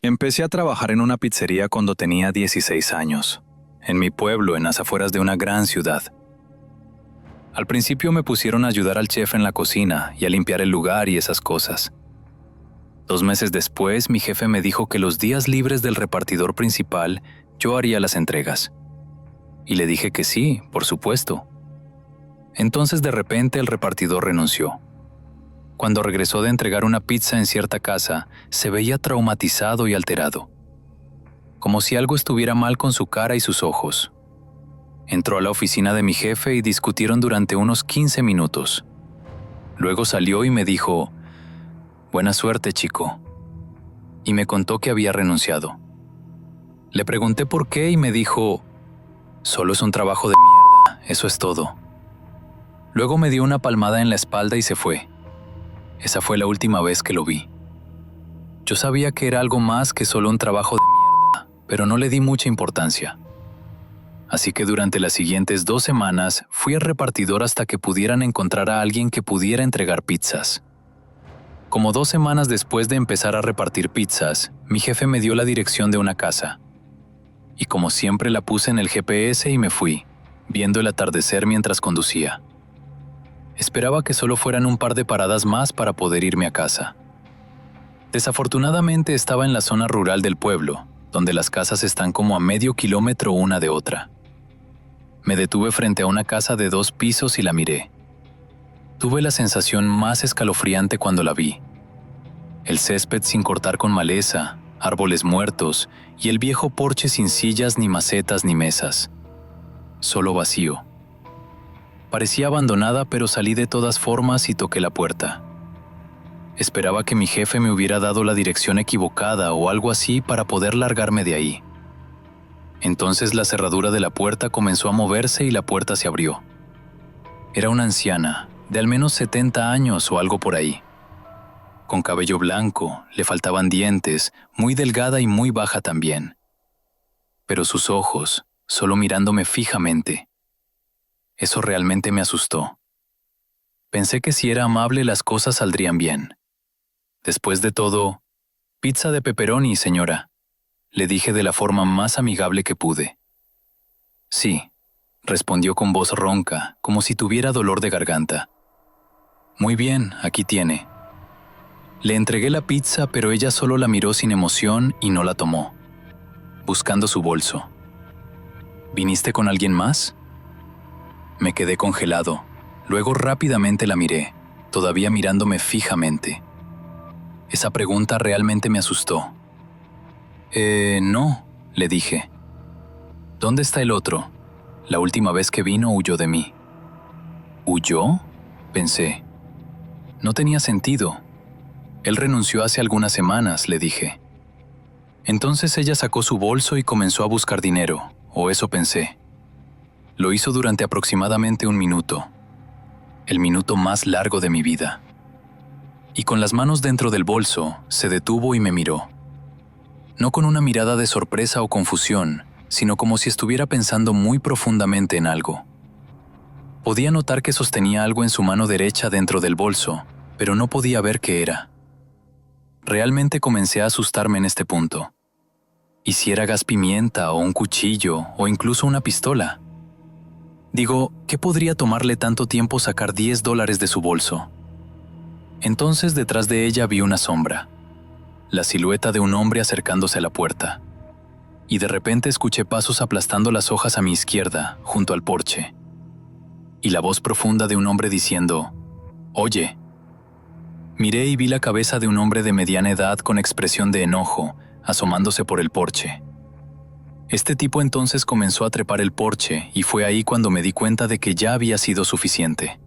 Empecé a trabajar en una pizzería cuando tenía 16 años, en mi pueblo, en las afueras de una gran ciudad. Al principio me pusieron a ayudar al chef en la cocina y a limpiar el lugar y esas cosas. 2 meses después, mi jefe me dijo que los días libres del repartidor principal yo haría las entregas. Y le dije que sí, por supuesto. Entonces de repente el repartidor renunció. Cuando regresó de entregar una pizza en cierta casa, se veía traumatizado y alterado, como si algo estuviera mal con su cara y sus ojos. Entró a la oficina de mi jefe y discutieron durante unos 15 minutos. Luego salió y me dijo, «Buena suerte, chico», y me contó que había renunciado. Le pregunté por qué y me dijo, «Solo es un trabajo de mierda, eso es todo». Luego me dio una palmada en la espalda y se fue. Esa fue la última vez que lo vi. Yo sabía que era algo más que solo un trabajo de mierda, pero no le di mucha importancia. Así que durante las siguientes 2 semanas fui al repartidor hasta que pudieran encontrar a alguien que pudiera entregar pizzas. Como 2 semanas después de empezar a repartir pizzas, mi jefe me dio la dirección de una casa. Y como siempre la puse en el GPS y me fui, viendo el atardecer mientras conducía. Esperaba que solo fueran un par de paradas más para poder irme a casa. Desafortunadamente estaba en la zona rural del pueblo, donde las casas están como a medio kilómetro una de otra. Me detuve frente a una casa de 2 pisos y la miré. Tuve la sensación más escalofriante cuando la vi. El césped sin cortar con maleza, árboles muertos y el viejo porche sin sillas ni macetas ni mesas. Solo vacío. Parecía abandonada, pero salí de todas formas y toqué la puerta. Esperaba que mi jefe me hubiera dado la dirección equivocada o algo así para poder largarme de ahí. Entonces la cerradura de la puerta comenzó a moverse y la puerta se abrió. Era una anciana, de al menos 70 años o algo por ahí. Con cabello blanco, le faltaban dientes, muy delgada y muy baja también. Pero sus ojos, solo mirándome fijamente. Eso realmente me asustó. Pensé que si era amable las cosas saldrían bien. Después de todo, «Pizza de pepperoni, señora», le dije de la forma más amigable que pude. «Sí», respondió con voz ronca, como si tuviera dolor de garganta. «Muy bien, aquí tiene». Le entregué la pizza, pero ella solo la miró sin emoción y no la tomó, buscando su bolso. «¿Viniste con alguien más?» Me quedé congelado. Luego rápidamente la miré, todavía mirándome fijamente. Esa pregunta realmente me asustó. No», le dije. «¿Dónde está el otro? La última vez que vino huyó de mí». ¿Huyó?, pensé. No tenía sentido. Él renunció hace algunas semanas, le dije. Entonces ella sacó su bolso y comenzó a buscar dinero, o eso pensé. Lo hizo durante aproximadamente 1 minuto. El minuto más largo de mi vida. Y con las manos dentro del bolso, se detuvo y me miró. No con una mirada de sorpresa o confusión, sino como si estuviera pensando muy profundamente en algo. Podía notar que sostenía algo en su mano derecha dentro del bolso, pero no podía ver qué era. Realmente comencé a asustarme en este punto. ¿Y si era gas pimienta o un cuchillo o incluso una pistola? Digo, ¿qué podría tomarle tanto tiempo sacar $10 de su bolso? Entonces detrás de ella vi una sombra, la silueta de un hombre acercándose a la puerta. Y de repente escuché pasos aplastando las hojas a mi izquierda, junto al porche. Y la voz profunda de un hombre diciendo, «Oye». Miré y vi la cabeza de un hombre de mediana edad con expresión de enojo, asomándose por el porche. Este tipo entonces comenzó a trepar el porche y fue ahí cuando me di cuenta de que ya había sido suficiente.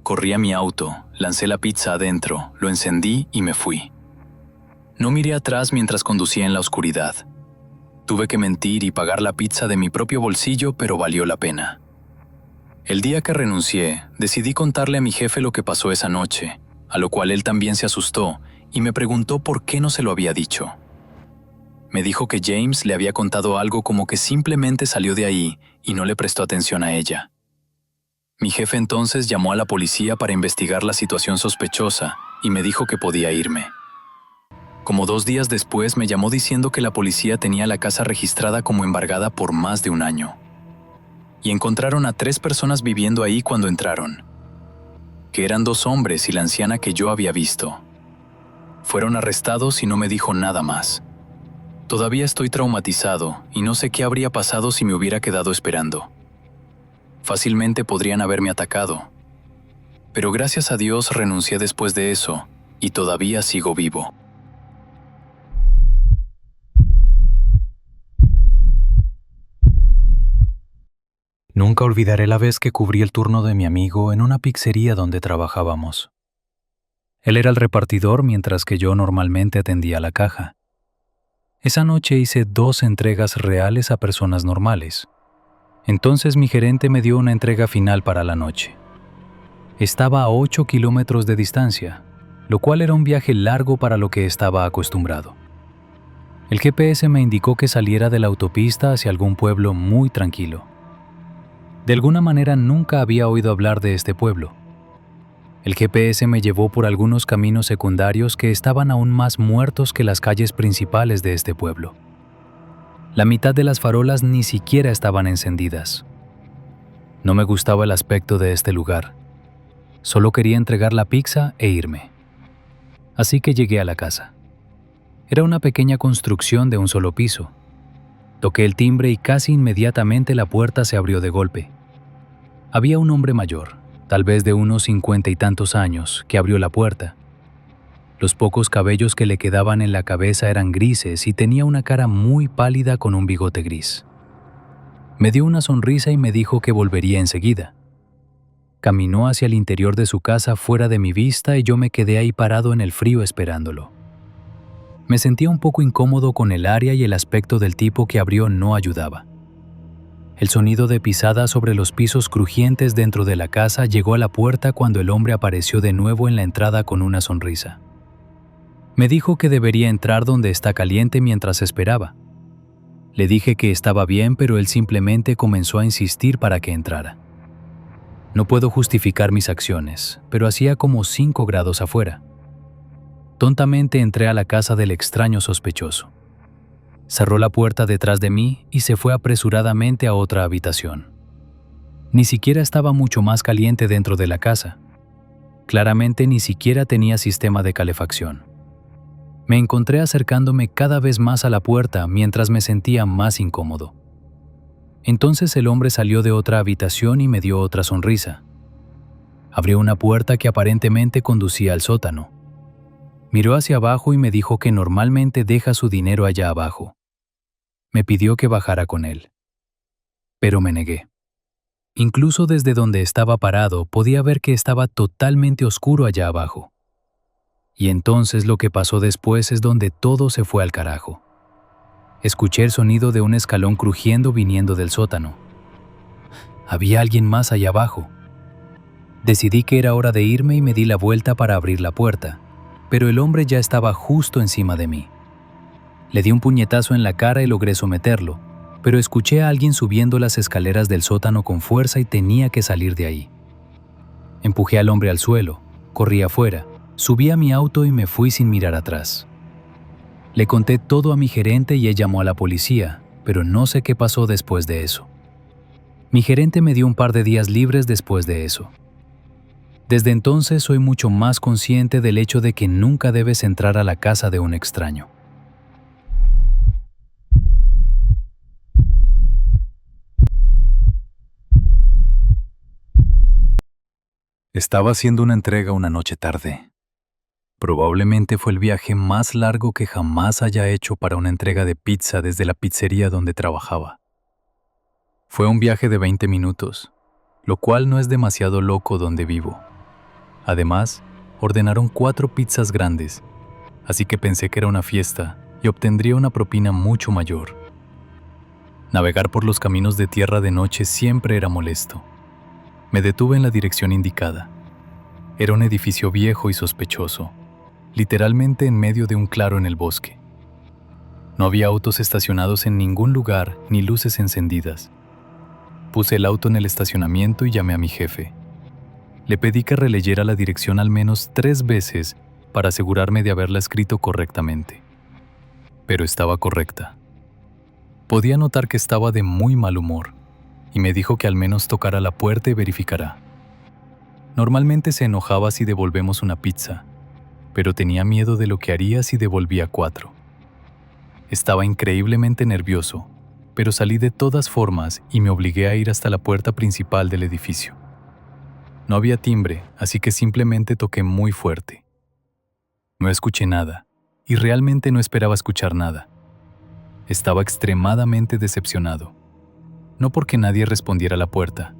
Corrí a mi auto, lancé la pizza adentro, lo encendí y me fui. No miré atrás mientras conducía en la oscuridad. Tuve que mentir y pagar la pizza de mi propio bolsillo, pero valió la pena. El día que renuncié, decidí contarle a mi jefe lo que pasó esa noche, a lo cual él también se asustó y me preguntó por qué no se lo había dicho. Me dijo que James le había contado algo como que simplemente salió de ahí y no le prestó atención a ella. Mi jefe entonces llamó a la policía para investigar la situación sospechosa y me dijo que podía irme. Como 2 días después me llamó diciendo que la policía tenía la casa registrada como embargada por más de un año. Y encontraron a 3 personas viviendo ahí cuando entraron, que eran 2 hombres y la anciana que yo había visto. Fueron arrestados y no me dijo nada más. Todavía estoy traumatizado y no sé qué habría pasado si me hubiera quedado esperando. Fácilmente podrían haberme atacado. Pero gracias a Dios renuncié después de eso y todavía sigo vivo. Nunca olvidaré la vez que cubrí el turno de mi amigo en una pizzería donde trabajábamos. Él era el repartidor mientras que yo normalmente atendía la caja. Esa noche hice 2 entregas reales a personas normales. Entonces mi gerente me dio una entrega final para la noche. Estaba a 8 kilómetros de distancia, lo cual era un viaje largo para lo que estaba acostumbrado. El GPS me indicó que saliera de la autopista hacia algún pueblo muy tranquilo. De alguna manera nunca había oído hablar de este pueblo. El GPS me llevó por algunos caminos secundarios que estaban aún más muertos que las calles principales de este pueblo. La mitad de las farolas ni siquiera estaban encendidas. No me gustaba el aspecto de este lugar. Solo quería entregar la pizza e irme. Así que llegué a la casa. Era una pequeña construcción de un solo piso. Toqué el timbre y casi inmediatamente la puerta se abrió de golpe. Había un hombre mayor, tal vez de unos 50 y tantos años, que abrió la puerta. Los pocos cabellos que le quedaban en la cabeza eran grises y tenía una cara muy pálida con un bigote gris. Me dio una sonrisa y me dijo que volvería enseguida. Caminó hacia el interior de su casa fuera de mi vista y yo me quedé ahí parado en el frío esperándolo. Me sentía un poco incómodo con el área y el aspecto del tipo que abrió no ayudaba. El sonido de pisadas sobre los pisos crujientes dentro de la casa llegó a la puerta cuando el hombre apareció de nuevo en la entrada con una sonrisa. Me dijo que debería entrar donde está caliente mientras esperaba. Le dije que estaba bien, pero él simplemente comenzó a insistir para que entrara. No puedo justificar mis acciones, pero hacía como 5 grados afuera. Tontamente entré a la casa del extraño sospechoso. Cerró la puerta detrás de mí y se fue apresuradamente a otra habitación. Ni siquiera estaba mucho más caliente dentro de la casa. Claramente ni siquiera tenía sistema de calefacción. Me encontré acercándome cada vez más a la puerta mientras me sentía más incómodo. Entonces el hombre salió de otra habitación y me dio otra sonrisa. Abrió una puerta que aparentemente conducía al sótano. Miró hacia abajo y me dijo que normalmente deja su dinero allá abajo. Me pidió que bajara con él. Pero me negué. Incluso desde donde estaba parado podía ver que estaba totalmente oscuro allá abajo. Y entonces lo que pasó después es donde todo se fue al carajo. Escuché el sonido de un escalón crujiendo viniendo del sótano. Había alguien más allá abajo. Decidí que era hora de irme y me di la vuelta para abrir la puerta, pero el hombre ya estaba justo encima de mí. Le di un puñetazo en la cara y logré someterlo, pero escuché a alguien subiendo las escaleras del sótano con fuerza y tenía que salir de ahí. Empujé al hombre al suelo, corrí afuera, subí a mi auto y me fui sin mirar atrás. Le conté todo a mi gerente y él llamó a la policía, pero no sé qué pasó después de eso. Mi gerente me dio un par de días libres después de eso. Desde entonces soy mucho más consciente del hecho de que nunca debes entrar a la casa de un extraño. Estaba haciendo una entrega una noche tarde. Probablemente fue el viaje más largo que jamás haya hecho para una entrega de pizza desde la pizzería donde trabajaba. Fue un viaje de 20 minutos, lo cual no es demasiado loco donde vivo. Además, ordenaron 4 pizzas grandes, así que pensé que era una fiesta y obtendría una propina mucho mayor. Navegar por los caminos de tierra de noche siempre era molesto. Me detuve en la dirección indicada. Era un edificio viejo y sospechoso, literalmente en medio de un claro en el bosque. No había autos estacionados en ningún lugar ni luces encendidas. Puse el auto en el estacionamiento y llamé a mi jefe. Le pedí que releyera la dirección al menos 3 veces para asegurarme de haberla escrito correctamente. Pero estaba correcta. Podía notar que estaba de muy mal humor, y me dijo que al menos tocara la puerta y verificará. Normalmente se enojaba si devolvemos una pizza, pero tenía miedo de lo que haría si devolvía 4. Estaba increíblemente nervioso, pero salí de todas formas y me obligué a ir hasta la puerta principal del edificio. No había timbre, así que simplemente toqué muy fuerte. No escuché nada, y realmente no esperaba escuchar nada. Estaba extremadamente decepcionado, no porque nadie respondiera a la puerta,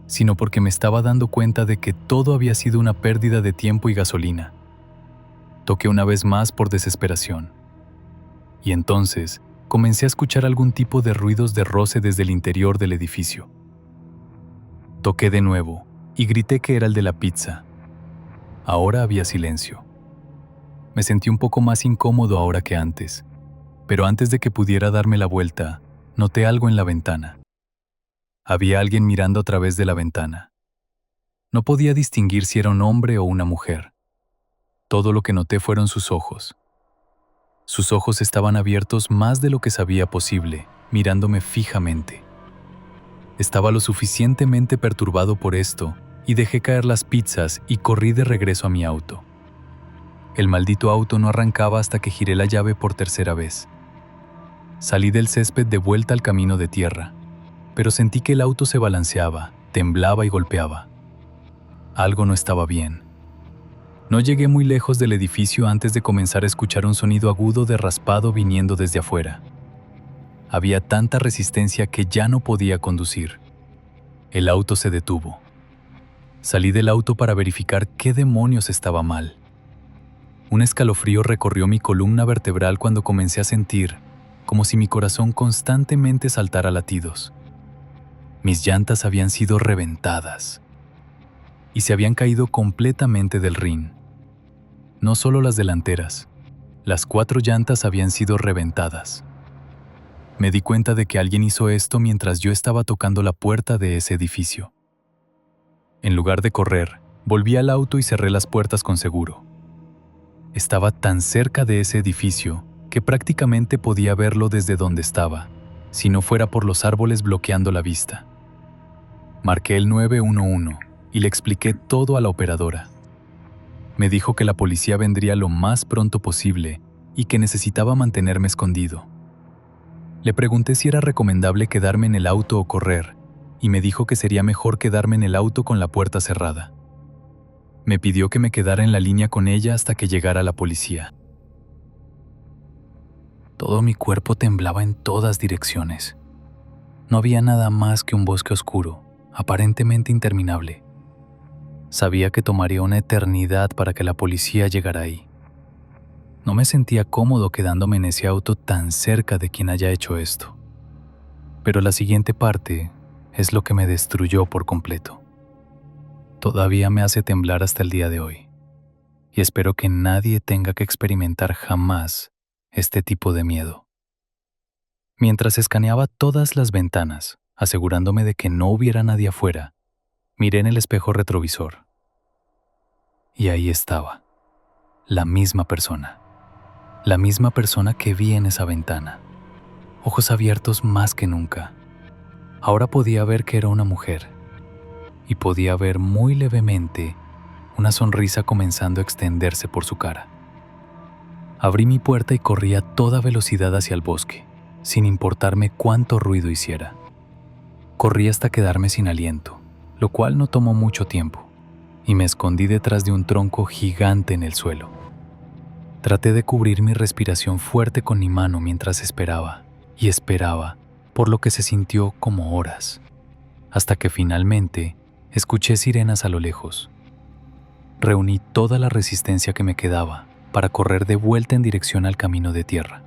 sino porque me estaba dando cuenta de que todo había sido una pérdida de tiempo y gasolina. Toqué una vez más por desesperación. Y entonces comencé a escuchar algún tipo de ruidos de roce desde el interior del edificio. Toqué de nuevo y grité que era el de la pizza. Ahora había silencio. Me sentí un poco más incómodo ahora que antes, pero antes de que pudiera darme la vuelta, noté algo en la ventana. Había alguien mirando a través de la ventana. No podía distinguir si era un hombre o una mujer. Todo lo que noté fueron sus ojos. Sus ojos estaban abiertos más de lo que sabía posible, mirándome fijamente. Estaba lo suficientemente perturbado por esto y dejé caer las pizzas y corrí de regreso a mi auto. El maldito auto no arrancaba hasta que giré la llave por tercera vez. Salí del césped de vuelta al camino de tierra, pero sentí que el auto se balanceaba, temblaba y golpeaba. Algo no estaba bien. No llegué muy lejos del edificio antes de comenzar a escuchar un sonido agudo de raspado viniendo desde afuera. Había tanta resistencia que ya no podía conducir. El auto se detuvo. Salí del auto para verificar qué demonios estaba mal. Un escalofrío recorrió mi columna vertebral cuando comencé a sentir como si mi corazón constantemente saltara latidos. Mis llantas habían sido reventadas y se habían caído completamente del rin. No solo las delanteras, las 4 llantas habían sido reventadas. Me di cuenta de que alguien hizo esto mientras yo estaba tocando la puerta de ese edificio. En lugar de correr, volví al auto y cerré las puertas con seguro. Estaba tan cerca de ese edificio que prácticamente podía verlo desde donde estaba, si no fuera por los árboles bloqueando la vista. Marqué el 911 y le expliqué todo a la operadora. Me dijo que la policía vendría lo más pronto posible y que necesitaba mantenerme escondido. Le pregunté si era recomendable quedarme en el auto o correr, y me dijo que sería mejor quedarme en el auto con la puerta cerrada. Me pidió que me quedara en la línea con ella hasta que llegara la policía. Todo mi cuerpo temblaba en todas direcciones. No había nada más que un bosque oscuro, aparentemente interminable. Sabía que tomaría una eternidad para que la policía llegara ahí. No me sentía cómodo quedándome en ese auto tan cerca de quien haya hecho esto. Pero la siguiente parte es lo que me destruyó por completo. Todavía me hace temblar hasta el día de hoy, y espero que nadie tenga que experimentar jamás este tipo de miedo. Mientras escaneaba todas las ventanas, asegurándome de que no hubiera nadie afuera, miré en el espejo retrovisor. Y ahí estaba, la misma persona que vi en esa ventana, ojos abiertos más que nunca. Ahora podía ver que era una mujer, y podía ver muy levemente una sonrisa comenzando a extenderse por su cara. Abrí mi puerta y corrí a toda velocidad hacia el bosque, sin importarme cuánto ruido hiciera. Corrí hasta quedarme sin aliento, lo cual no tomó mucho tiempo, y me escondí detrás de un tronco gigante en el suelo. Traté de cubrir mi respiración fuerte con mi mano mientras esperaba, y esperaba, por lo que se sintió como horas, hasta que finalmente escuché sirenas a lo lejos. Reuní toda la resistencia que me quedaba para correr de vuelta en dirección al camino de tierra.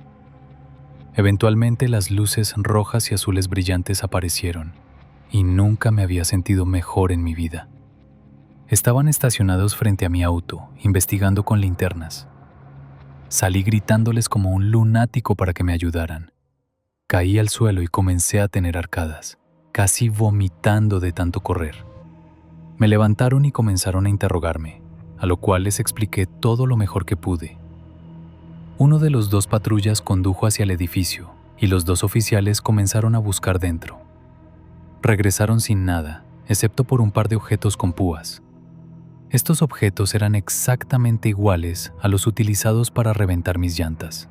Eventualmente las luces rojas y azules brillantes aparecieron, y nunca me había sentido mejor en mi vida. Estaban estacionados frente a mi auto, investigando con linternas. Salí gritándoles como un lunático para que me ayudaran. Caí al suelo y comencé a tener arcadas, casi vomitando de tanto correr. Me levantaron y comenzaron a interrogarme, a lo cual les expliqué todo lo mejor que pude. Uno de los 2 patrullas condujo hacia el edificio y los 2 oficiales comenzaron a buscar dentro. Regresaron sin nada, excepto por un par de objetos con púas. Estos objetos eran exactamente iguales a los utilizados para reventar mis llantas.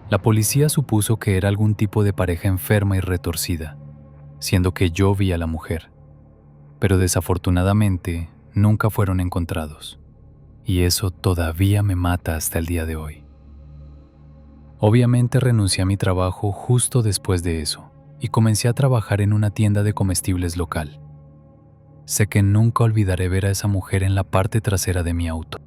La policía supuso que era algún tipo de pareja enferma y retorcida, siendo que yo vi a la mujer. Pero desafortunadamente nunca fueron encontrados, y eso todavía me mata hasta el día de hoy. Obviamente renuncié a mi trabajo justo después de eso, y comencé a trabajar en una tienda de comestibles local. Sé que nunca olvidaré ver a esa mujer en la parte trasera de mi auto.